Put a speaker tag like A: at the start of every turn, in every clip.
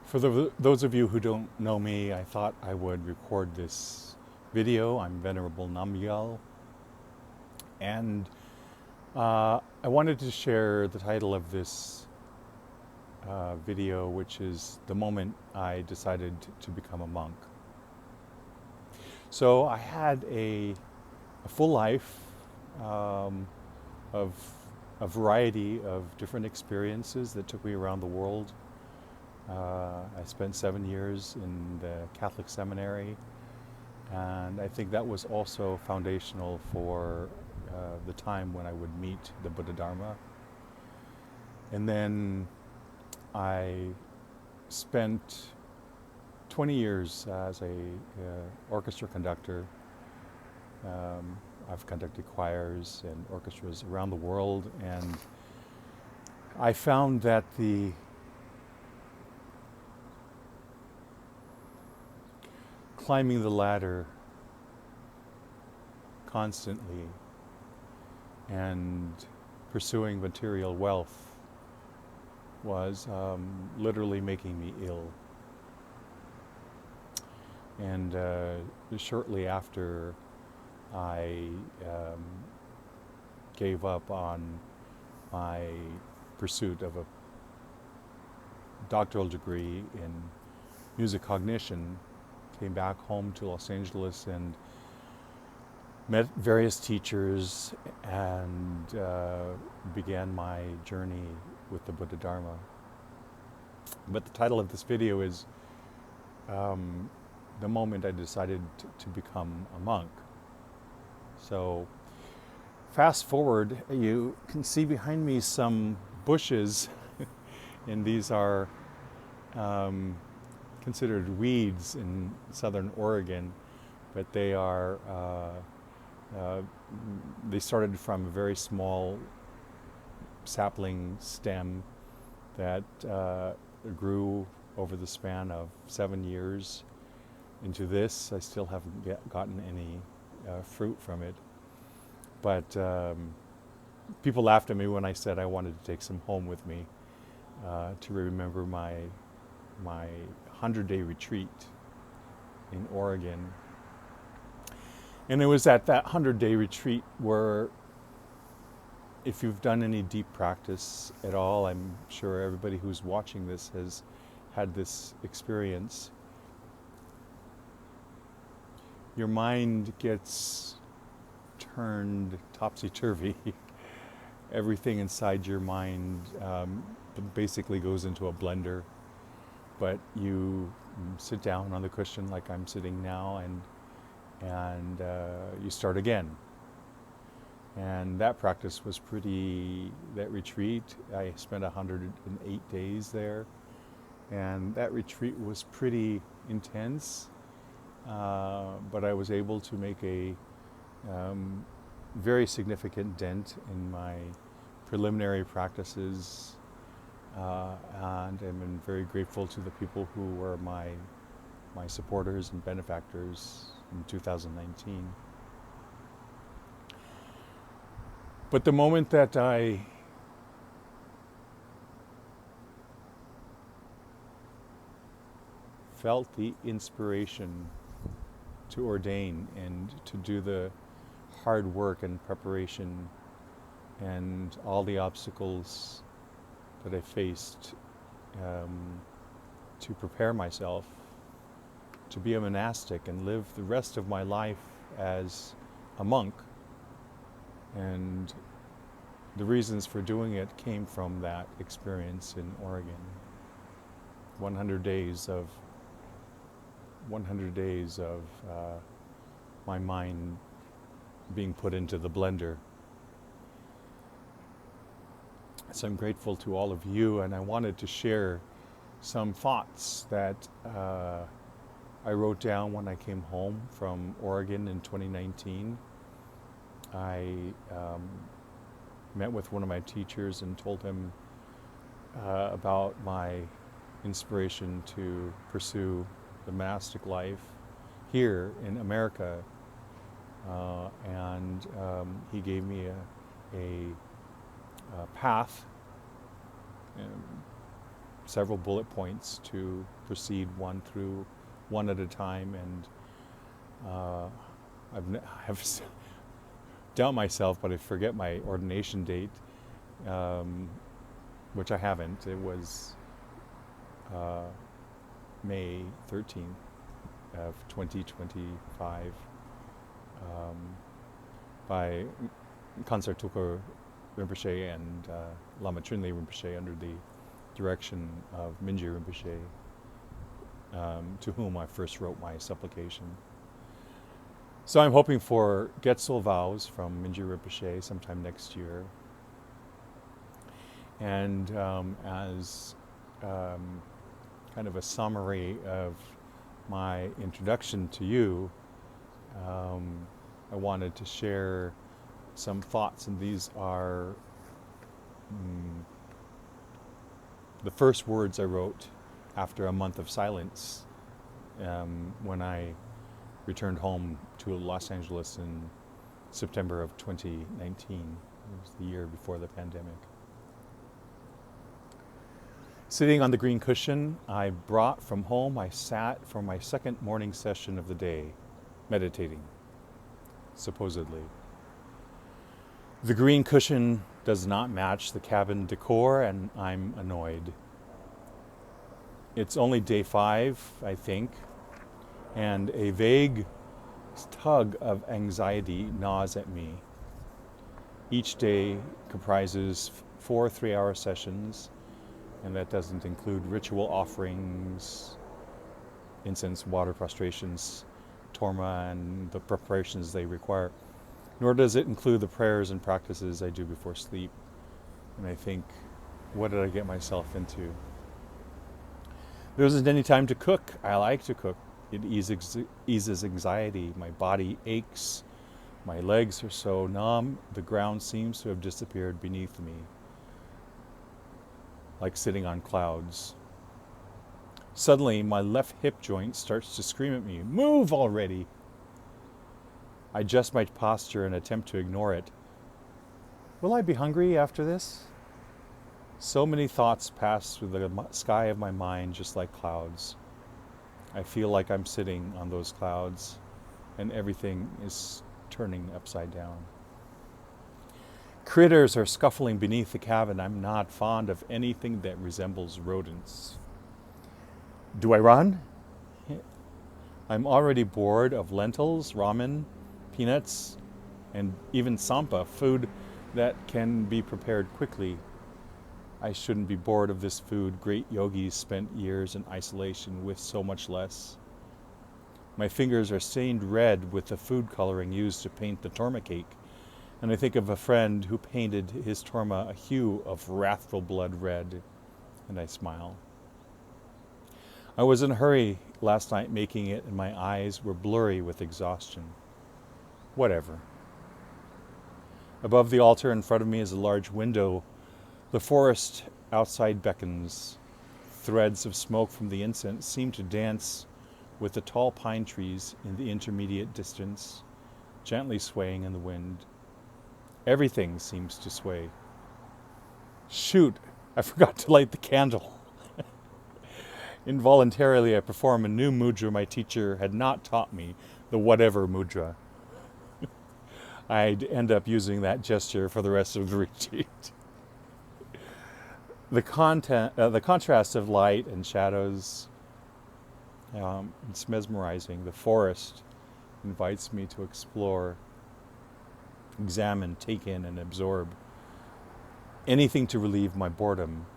A: For those of you who don't know me, I thought I would record this video. I'm Venerable Namgyal, and I wanted to share the title of this video, which is the moment I decided to become a monk. So I had a full life of a variety of different experiences that took me around the world. I spent 7 years in the Catholic seminary, and I think that was also foundational for the time when I would meet the Buddha Dharma. And then I spent 20 years as a orchestra conductor. I've conducted choirs and orchestras around the world, and I found that climbing the ladder constantly and pursuing material wealth was literally making me ill. And shortly after I gave up on my pursuit of a doctoral degree in music cognition, came back home to Los Angeles and met various teachers and began my journey with the Buddha Dharma. But the title of this video is the moment I decided to become a monk. So fast forward, you can see behind me some bushes and these are considered weeds in southern Oregon, but they are they started from a very small sapling stem that grew over the span of 7 years into this. I still haven't gotten any fruit from it, but people laughed at me when I said I wanted to take some home with me to remember my 100-day retreat in Oregon. And it was at that 100-day retreat where, if you've done any deep practice at all, I'm sure everybody who's watching this has had this experience. Your mind gets turned topsy-turvy. Everything inside your mind basically goes into a blender. But you sit down on the cushion like I'm sitting now, and you start again. And that practice was that retreat, I spent 108 days there, and that retreat was pretty intense, but I was able to make a very significant dent in my preliminary practices. And I'm very grateful to the people who were my supporters and benefactors in 2019. But the moment that I felt the inspiration to ordain and to do the hard work and preparation and all the obstacles that I faced to prepare myself to be a monastic and live the rest of my life as a monk. And the reasons for doing it came from that experience in Oregon. 100 days of my mind being put into the blender. So I'm grateful to all of you, and I wanted to share some thoughts that I wrote down when I came home from Oregon in 2019. I met with one of my teachers and told him about my inspiration to pursue the monastic life here in America, and he gave me a path several bullet points to proceed one at a time, and I've doubt myself, but I forget my ordination date, which I haven't. It was May 13th of 2025 by Tsangsar Tulku Rinpoche and Lama Trinley Rinpoche under the direction of Mingyur Rinpoche, to whom I first wrote my supplication. So I'm hoping for Getsul vows from Mingyur Rinpoche sometime next year. And as kind of a summary of my introduction to you, I wanted to share some thoughts, and these are the first words I wrote after a month of silence when I returned home to Los Angeles in September of 2019. It was the year before the pandemic. Sitting on the green cushion I brought from home, I sat for my second morning session of the day, meditating, supposedly. The green cushion does not match the cabin decor, and I'm annoyed. It's only day 5, I think, and a vague tug of anxiety gnaws at me. Each day comprises 4 3-hour sessions, and that doesn't include ritual offerings, incense, water prostrations, torma, and the preparations they require. Nor does it include the prayers and practices I do before sleep. And I think, what did I get myself into? There isn't any time to cook. I like to cook. It eases anxiety. My body aches. My legs are so numb, the ground seems to have disappeared beneath me, like sitting on clouds. Suddenly, my left hip joint starts to scream at me, "Move already!" I adjust my posture and attempt to ignore it. Will I be hungry after this? So many thoughts pass through the sky of my mind just like clouds. I feel like I'm sitting on those clouds and everything is turning upside down. Critters are scuffling beneath the cabin. I'm not fond of anything that resembles rodents. Do I run? I'm already bored of lentils, ramen, peanuts, and even sampa, food that can be prepared quickly. I shouldn't be bored of this food. Great yogis spent years in isolation with so much less. My fingers are stained red with the food coloring used to paint the torma cake, and I think of a friend who painted his torma a hue of wrathful blood red, and I smile. I was in a hurry last night making it, and my eyes were blurry with exhaustion. Whatever. Above the altar in front of me is a large window. The forest outside beckons. Threads of smoke from the incense seem to dance with the tall pine trees in the intermediate distance, gently swaying in the wind. Everything seems to sway. Shoot, I forgot to light the candle. Involuntarily, I perform a new mudra my teacher had not taught me, the whatever mudra. I'd end up using that gesture for the rest of the retreat. The contrast of light and shadows, it's mesmerizing. The forest invites me to explore, examine, take in, and absorb. Anything to relieve my boredom.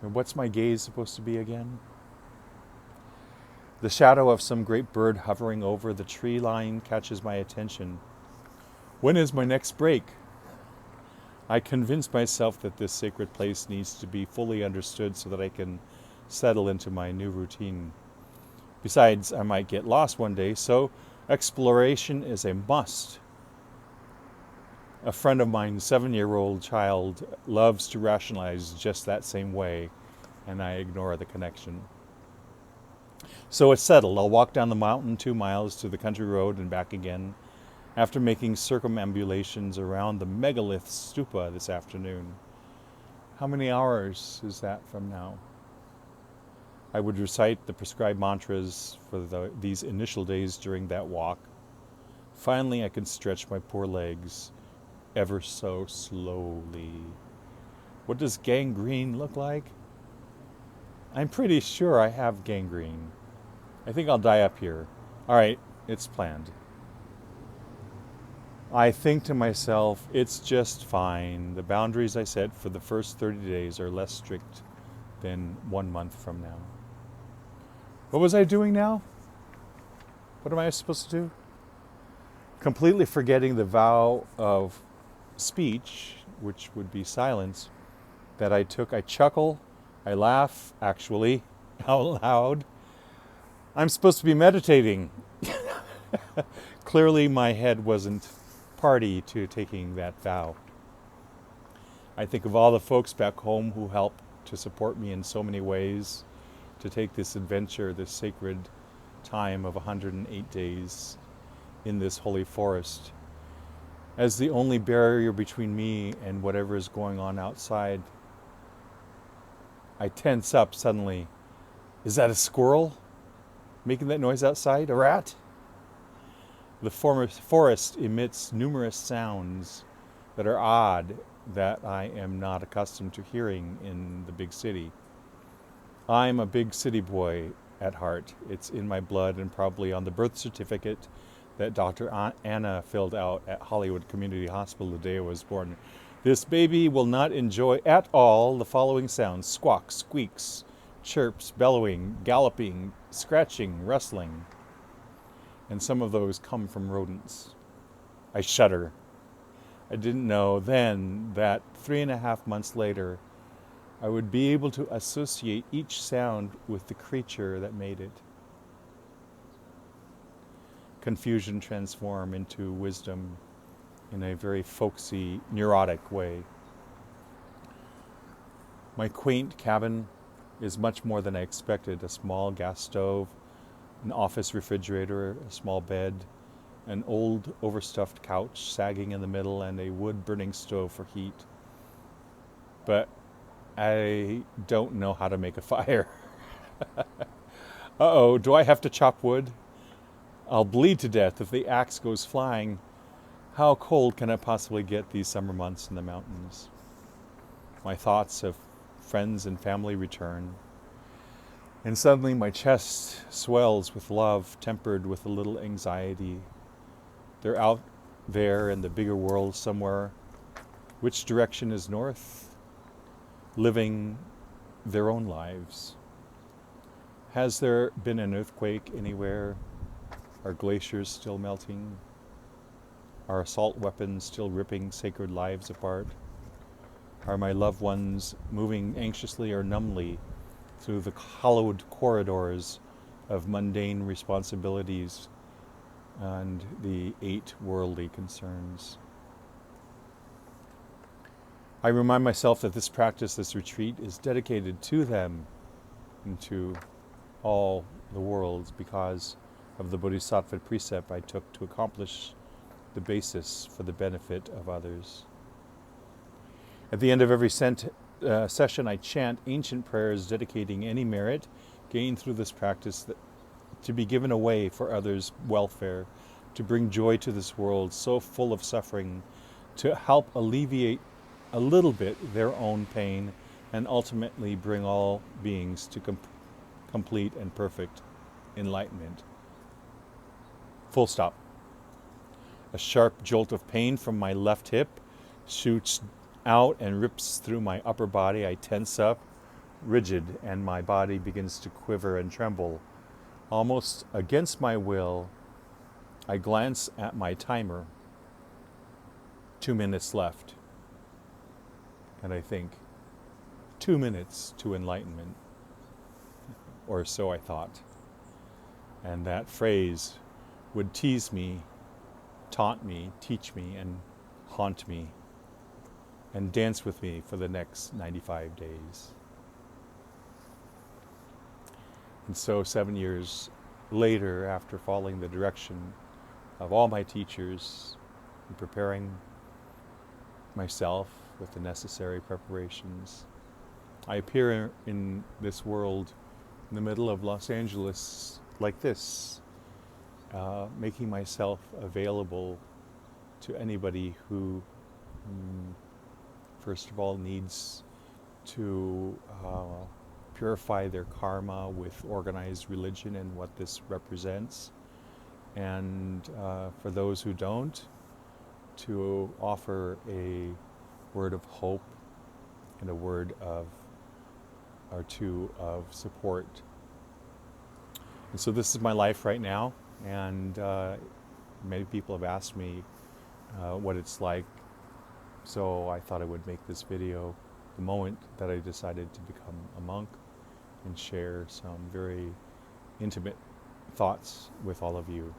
A: And what's my gaze supposed to be again? The shadow of some great bird hovering over the tree line catches my attention. When is my next break? I convince myself that this sacred place needs to be fully understood so that I can settle into my new routine. Besides, I might get lost one day, so exploration is a must. A friend of mine, 7-year-old child, loves to rationalize just that same way, and I ignore the connection. So it's settled. I'll walk down the mountain 2 miles to the country road and back again, after making circumambulations around the megalith stupa this afternoon. How many hours is that from now? I would recite the prescribed mantras for these initial days during that walk. Finally, I could stretch my poor legs ever so slowly. What does gangrene look like? I'm pretty sure I have gangrene. I think I'll die up here. All right, it's planned. I think to myself, it's just fine. The boundaries I set for the first 30 days are less strict than 1 month from now. What was I doing now? What am I supposed to do? Completely forgetting the vow of speech, which would be silence, that I took. I chuckle, I laugh, actually, out loud. I'm supposed to be meditating. Clearly my head wasn't party to taking that vow. I think of all the folks back home who helped to support me in so many ways to take this adventure, this sacred time of 108 days in this holy forest as the only barrier between me and whatever is going on outside. I tense up suddenly. Is that a squirrel making that noise outside? A rat? The forest emits numerous sounds that are odd, that I am not accustomed to hearing in the big city. I'm a big city boy at heart. It's in my blood and probably on the birth certificate that Dr. Anna filled out at Hollywood Community Hospital the day I was born. This baby will not enjoy at all the following sounds: squawks, squeaks, chirps, bellowing, galloping, scratching, rustling. And some of those come from rodents. I shudder. I didn't know then that 3.5 months later, I would be able to associate each sound with the creature that made it. Confusion transform into wisdom in a very folksy, neurotic way. My quaint cabin is much more than I expected. A small gas stove, an office refrigerator, a small bed, an old overstuffed couch sagging in the middle, and a wood-burning stove for heat. But I don't know how to make a fire. Uh-oh, do I have to chop wood? I'll bleed to death if the axe goes flying. How cold can it possibly get these summer months in the mountains? My thoughts of friends and family return. And suddenly my chest swells with love, tempered with a little anxiety. They're out there in the bigger world somewhere. Which direction is north? Living their own lives. Has there been an earthquake anywhere? Are glaciers still melting? Are assault weapons still ripping sacred lives apart? Are my loved ones moving anxiously or numbly through the hollowed corridors of mundane responsibilities and the 8 worldly concerns? I remind myself that this practice, this retreat, is dedicated to them and to all the worlds because of the Bodhisattva precept I took to accomplish the basis for the benefit of others. At the end of every session, I chant ancient prayers dedicating any merit gained through this practice to be given away for others' welfare, to bring joy to this world so full of suffering, to help alleviate a little bit their own pain, and ultimately bring all beings to complete and perfect enlightenment. Full stop. A sharp jolt of pain from my left hip shoots out and rips through my upper body. I tense up, rigid, and my body begins to quiver and tremble. Almost against my will, I glance at my timer. 2 minutes left. And I think, 2 minutes to enlightenment. Or so I thought. And that phrase would tease me, taunt me, teach me, and haunt me, and dance with me for the next 95 days. And so 7 years later, after following the direction of all my teachers and preparing myself with the necessary preparations. I appear in this world in the middle of Los Angeles like this, making myself available to anybody who, first of all, needs to purify their karma with organized religion and what this represents. And for those who don't, to offer a word of hope and a word of or two of support. And so this is my life right now, and many people have asked me what it's like, so I thought I would make this video the moment that I decided to become a monk and share some very intimate thoughts with all of you.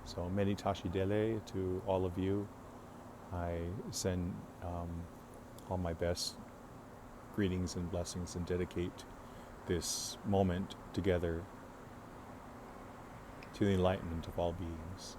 A: So many tashi dele to all of you. I send all my best greetings and blessings and dedicate this moment together to the enlightenment of all beings.